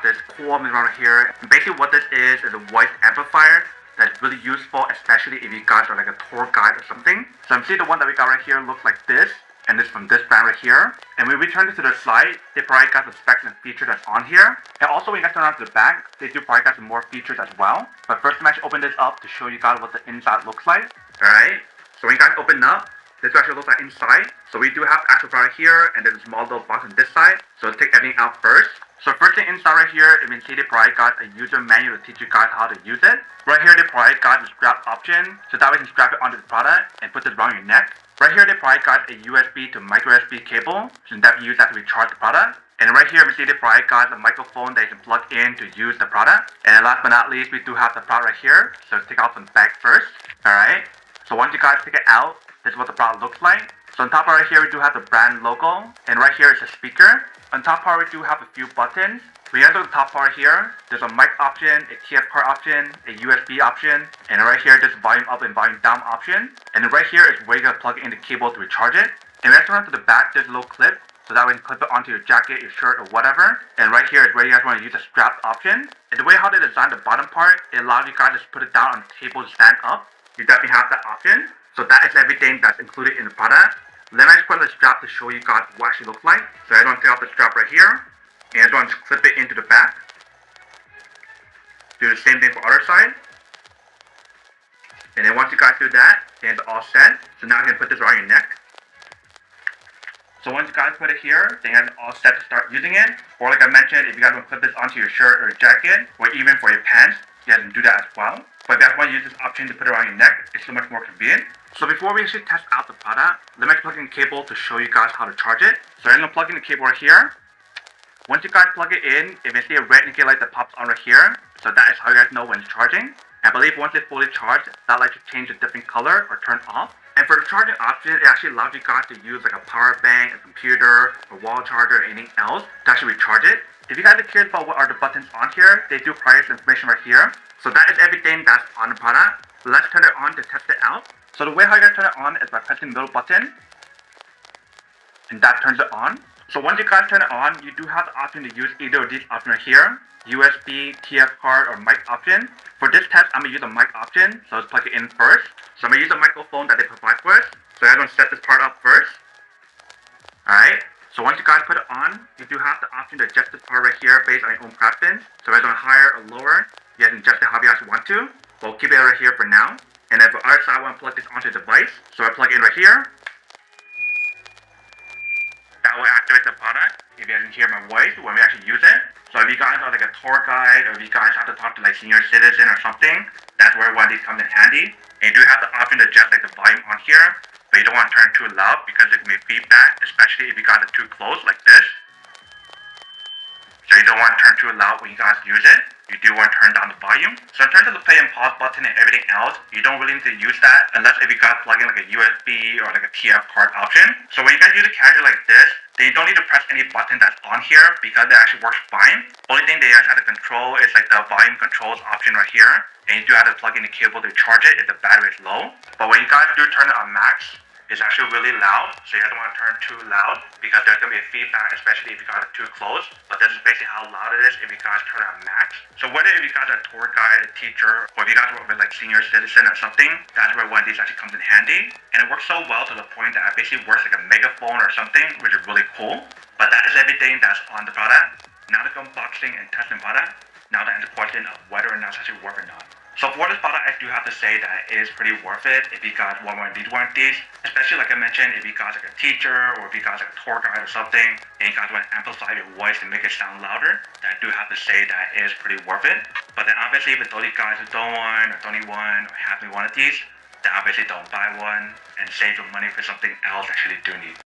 This cool element right here. And basically what this is a voice amplifier that's really useful, especially if you guys are like a tour guide or something. So I'm seeing the one that we got right here looks like this, and this from this brand right here. And when we turn it to the side, they provide guys the specs and features that's on here. And also when you guys turn on to the back, they do provide guys some more features as well. But first I'm actually open this up to show you guys what the inside looks like. Alright, so when you guys open up, this actually looks like inside. So we do have the actual product here, and then a small little box on this side. So let's take everything out first. So first thing inside right here, you can see they provide guys a user manual to teach you guys how to use it. Right here they provide guys a strap option, so that way you can strap it onto the product and put this around your neck. Right here they provide guys a USB to micro USB cable, so that you use that to recharge the product. And right here we see they provide guys a microphone that you can plug in to use the product. And then last but not least, we do have the product right here. So let's take out from the bag first. Alright, so once you guys take it out, this is what the product looks like. So on top right here we do have the brand logo, and right here is a speaker. On top part we do have a few buttons. We enter the top part here, there's a mic option, a TF card option, a USB option, and right here there's volume up and volume down option. And then right here is where you're going to plug in the cable to recharge it. And when I turn to the back, there's a little clip, so that way you can clip it onto your jacket, your shirt, or whatever. And right here is where you guys want to use the strap option. And the way how they designed the bottom part, it allows you guys to put it down on the table to stand up. You definitely have that option. So that is everything that's included in the product. Let me just put the strap to show you guys what it actually looks like. So I want to take off the strap right here, and I want to clip it into the back. Do the same thing for the other side. And then once you guys do that, then it's all set. So now you can put this around your neck. So once you guys put it here, then it's all set to start using it. Or like I mentioned, if you guys want to clip this onto your shirt or your jacket, or even for your pants, you guys can do that as well. But if you guys want to use this option to put it around your neck, it's so much more convenient. So before we actually test out the product, let me plug in the cable to show you guys how to charge it. So I'm going to plug in the cable right here. Once you guys plug it in, you can see a red indicator light that pops on right here. So that is how you guys know when it's charging. I believe once it's fully charged, that light should change a different color or turn off. And for the charging option, it actually allows you guys to use like a power bank, a computer, a wall charger, or anything else to actually recharge it. If you guys are curious about what are the buttons on here, they do provide this information right here. So that is everything that's on the product. Let's turn it on to test it out. So the way how you guys turn it on is by pressing the middle button, and that turns it on. So once you guys turn it on, you do have the option to use either of these options right here, USB, TF card, or mic option. For this test, I'm going to use the mic option, so let's plug it in first. So I'm going to use the microphone that they provide for us. So I'm going to set this part up first. Alright, so once you guys put it on, you do have the option to adjust this part right here based on your own preference. So whether on higher or lower, you guys can adjust it how you guys want to. We'll keep it right here for now. And then for the other side, I want to plug this onto the device. So I plug it in right here. That will activate the product if you guys can hear my voice when we actually use it. So if you guys are like a tour guide, or if you guys have to talk to like senior citizen or something, that's where one of these comes in handy. And you do have the option to adjust like the volume on here, but you don't want to turn it too loud because it can be feedback, especially if you got it too close like this. So you don't want to turn too loud when you guys use it. You do want to turn down the volume. So in terms of the play and pause button and everything else, you don't really need to use that unless if you guys plug in like a USB or like a TF card option. So when you guys use it casual like this, then you don't need to press any button that's on here because it actually works fine. Only thing that you guys have to control is like the volume controls option right here. And you do have to plug in the cable to charge it if the battery is low. But when you guys do turn it on max, it's actually really loud, so you don't want to turn too loud because there's going to be a feedback, especially if you got it too close. But this is basically how loud it is if you guys turn it on max. So whether if you guys are a tour guide, a teacher, or if you guys work with like senior citizen or something, that's where one of these actually comes in handy. And it works so well to the point that it basically works like a megaphone or something, which is really cool. But that is everything that's on the product. Now to go unboxing and testing product, now to answer the question of whether or not it's actually worth or not. So for this product, I do have to say that it is pretty worth it if you guys want one of these, especially like I mentioned, if you guys like a teacher or if you guys like a tour guide or something, and you guys want to amplify your voice and make it sound louder, then I do have to say that it is pretty worth it. But then obviously, if it's those guys who don't want or don't need one or have me one of these, then obviously don't buy one and save your money for something else that you actually do need.